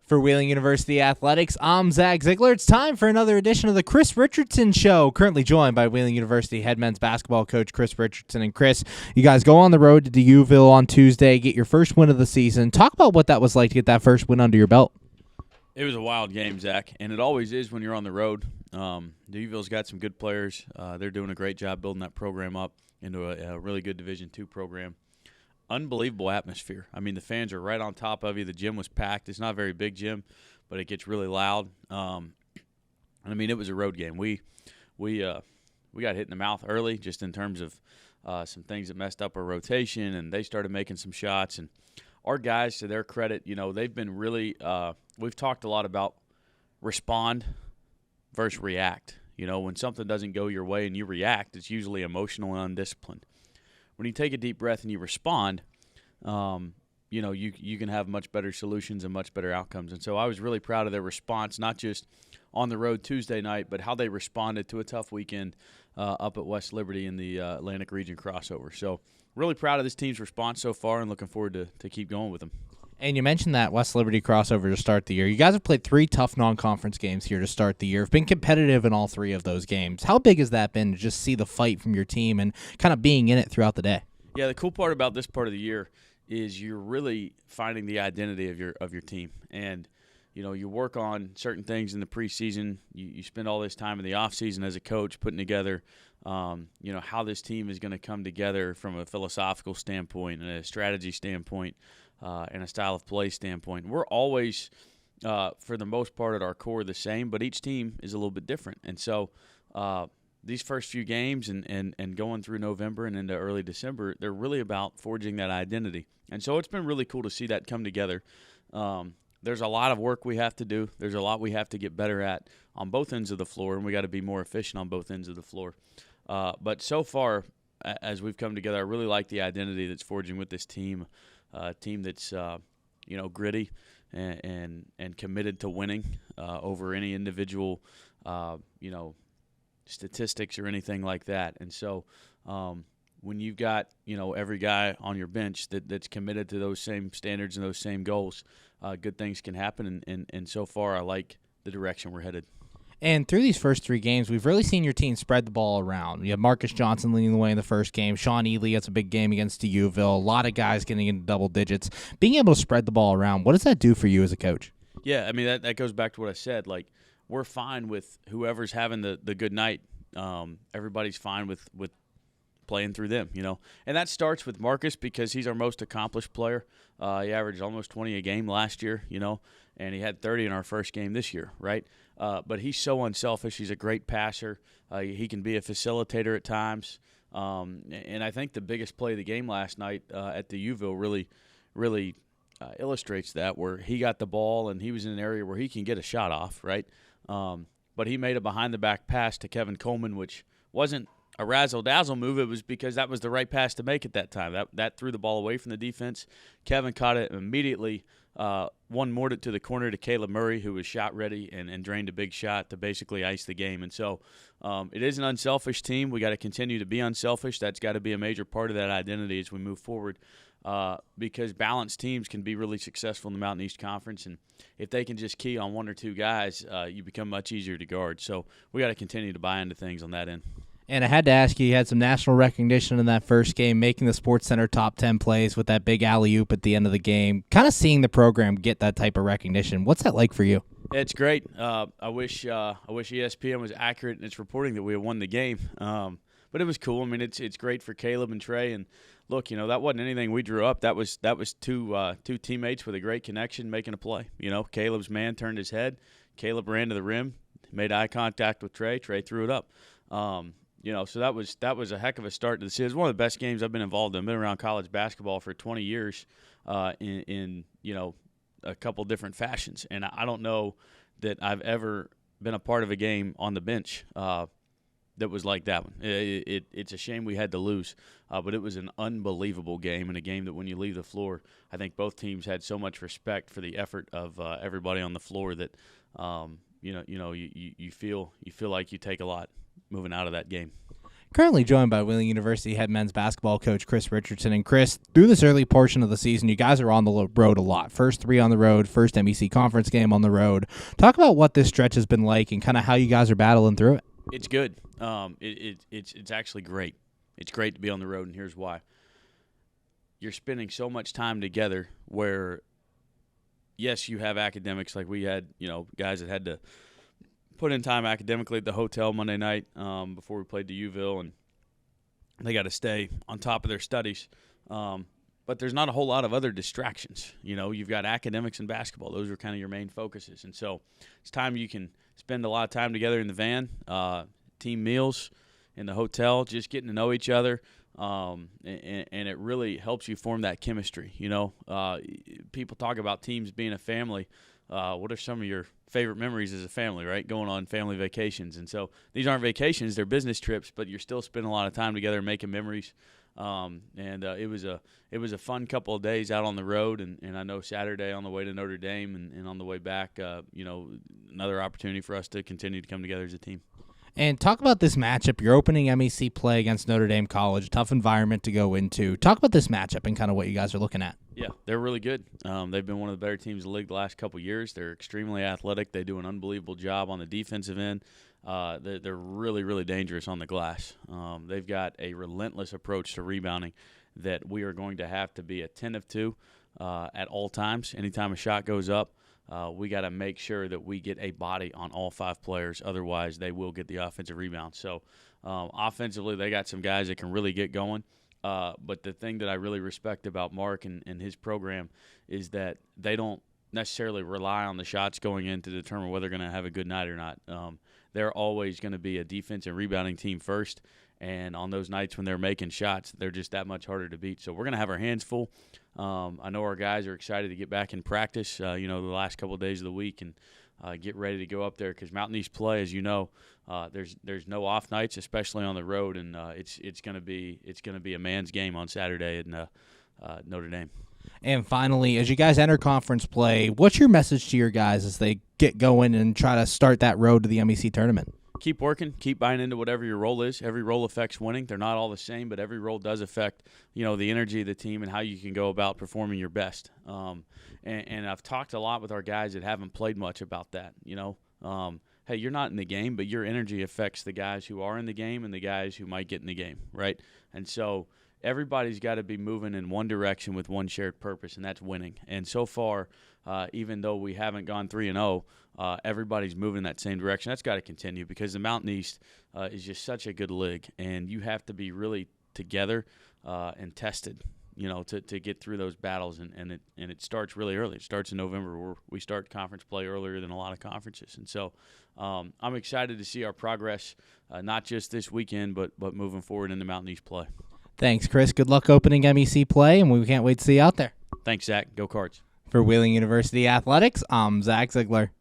For Wheeling University Athletics, I'm Zach Ziegler. It's time for another edition of the Chris Richardson Show, currently joined by Wheeling University head men's basketball coach Chris Richardson. And Chris, you guys go on the road to Deauville on Tuesday, get your first win of the season. Talk about what that was like to get that first win under your belt. It was a wild game, Zach, and it always is when you're on the road. Deauville's got some good players. They're doing a great job building that program up into a really good Division II program. Unbelievable atmosphere. I mean, the fans are right on top of you. The gym was packed. It's not a very big gym, but it gets really loud. And I mean, it was a road game. We got hit in the mouth early, just in terms of some things that messed up our rotation, and they started making some shots. And our guys, to their credit, they've been really. We've talked a lot about respond versus react. When something doesn't go your way and you react, it's usually emotional and undisciplined. When you take a deep breath and you respond, you can have much better solutions and much better outcomes. And so I was really proud of their response, not just on the road Tuesday night, but how they responded to a tough weekend up at West Liberty in the Atlantic Region crossover. So really proud of this team's response so far and looking forward to keep going with them. And you mentioned that West Liberty crossover to start the year. You guys have played 3 tough non-conference games here to start the year. Have been competitive in all 3 of those games. How big has that been to just see the fight from your team and kind of being in it throughout the day? Yeah, the cool part about this part of the year is you're really finding the identity of your team. And, you work on certain things in the preseason. You spend all this time in the offseason as a coach putting together, how this team is going to come together from a philosophical standpoint and a strategy standpoint. And a style of play standpoint. We're always, for the most part, at our core the same, but each team is a little bit different. And so these first few games and going through November and into early December, they're really about forging that identity. And so it's been really cool to see that come together. There's a lot of work we have to do. There's a lot we have to get better at on both ends of the floor, and we got to be more efficient on both ends of the floor. But so far, as we've come together, I really like the identity that's forging with this team. A team that's gritty and committed to winning over any individual statistics or anything like that. And so when you've got every guy on your bench that's committed to those same standards and those same goals, good things can happen. And so far, I like the direction we're headed. And through these first 3 games, we've really seen your team spread the ball around. You have Marcus Johnson leading the way in the first game. Sean Ely has a big game against Deauville. A lot of guys getting into double digits. Being able to spread the ball around, what does that do for you as a coach? Yeah, I mean, that goes back to what I said. Like, we're fine with whoever's having the good night. Everybody's fine with playing through them, And that starts with Marcus because he's our most accomplished player. He averaged almost 20 a game last year, and he had 30 in our first game this year, right? But he's so unselfish. He's a great passer. He can be a facilitator at times. And I think the biggest play of the game last night at the Deauville really illustrates that, where he got the ball and he was in an area where he can get a shot off, right? But he made a behind-the-back pass to Kevin Coleman, which wasn't a razzle-dazzle move. It was because that was the right pass to make at that time. That threw the ball away from the defense. Kevin caught it immediately, one-moored it to the corner to Caleb Murray, who was shot ready and drained a big shot to basically ice the game. And so it is an unselfish team. We got to continue to be unselfish. That's got to be a major part of that identity as we move forward, because balanced teams can be really successful in the Mountain East Conference. And if they can just key on 1 or 2 guys, you become much easier to guard. So we got to continue to buy into things on that end. And I had to ask you had some national recognition in that first game, making the SportsCenter top 10 plays with that big alley-oop at the end of the game, kind of seeing the program get that type of recognition. What's that like for you? It's great. I wish ESPN was accurate in its reporting that we had won the game. But it was cool. I mean, it's great for Caleb and Trey. And look, that wasn't anything we drew up. That was two teammates with a great connection making a play. Caleb's man turned his head. Caleb ran to the rim, made eye contact with Trey. Trey threw it up. So that was a heck of a start to the season. It was one of the best games I've been involved in. I've been around college basketball for 20 years in a couple different fashions. And I don't know that I've ever been a part of a game on the bench that was like that one. It's a shame we had to lose, but it was an unbelievable game, and a game that when you leave the floor, I think both teams had so much respect for the effort of everybody on the floor that you feel like you take a lot moving out of that game. Currently joined by Wheeling University head men's basketball coach Chris Richardson. And Chris, through this early portion of the season, you guys are on the road a lot. First 3 on the road, first MEC conference game on the road. Talk about what this stretch has been like and kind of how you guys are battling through it. It's good. It's actually great. It's great to be on the road, and here's why. You're spending so much time together where, yes, you have academics like we had, guys that had to put in time academically at the hotel Monday night before we played to Uville, and they got to stay on top of their studies. But there's not a whole lot of other distractions. You've got academics and basketball. Those are kind of your main focuses. And so it's time you can spend a lot of time together in the van, team meals in the hotel, just getting to know each other. And it really helps you form that chemistry. People talk about teams being a family. What are some of your favorite memories as a family, right? Going on family vacations. And so these aren't vacations, they're business trips, but you're still spending a lot of time together and making memories. It was a fun couple of days out on the road, and I know Saturday on the way to Notre Dame and on the way back, another opportunity for us to continue to come together as a team. And talk about this matchup. You're opening MEC play against Notre Dame College, tough environment to go into. Talk about this matchup and kind of what you guys are looking at. Yeah, they're really good. They've been one of the better teams in the league the last couple of years. They're extremely athletic. They do an unbelievable job on the defensive end. They're really, really dangerous on the glass. They've got a relentless approach to rebounding that we are going to have to be attentive to at all times. Anytime a shot goes up, we got to make sure that we get a body on all 5 players. Otherwise, they will get the offensive rebound. So offensively, they got some guys that can really get going. But the thing that I really respect about Mark and his program is that they don't necessarily rely on the shots going in to determine whether they're going to have a good night or not. They're always going to be a defense and rebounding team first. And on those nights when they're making shots, they're just that much harder to beat. So we're going to have our hands full. I know our guys are excited to get back in practice, the last couple of days of the week and get ready to go up there because Mountain East play, as you know, there's no off nights, especially on the road, and it's going to be a man's game on Saturday in Notre Dame. And finally, as you guys enter conference play, what's your message to your guys as they get going and try to start that road to the MEC tournament? Keep working, keep buying into whatever your role is. Every role affects winning. They're not all the same, but every role does affect, the energy of the team and how you can go about performing your best. And I've talked a lot with our guys that haven't played much about that. Hey, you're not in the game, but your energy affects the guys who are in the game and the guys who might get in the game, right? And so everybody's got to be moving in one direction with one shared purpose, and that's winning. And so far, even though we haven't gone 3-0, everybody's moving in that same direction. That's got to continue because the Mountain East is just such a good league, and you have to be really together and tested, to get through those battles. And it starts really early. It starts in November, where we start conference play earlier than a lot of conferences. And so I'm excited to see our progress, not just this weekend, but moving forward in the Mountain East play. Thanks, Chris. Good luck opening MEC play, and we can't wait to see you out there. Thanks, Zach. Go Cards. For Wheeling University Athletics, I'm Zach Ziegler.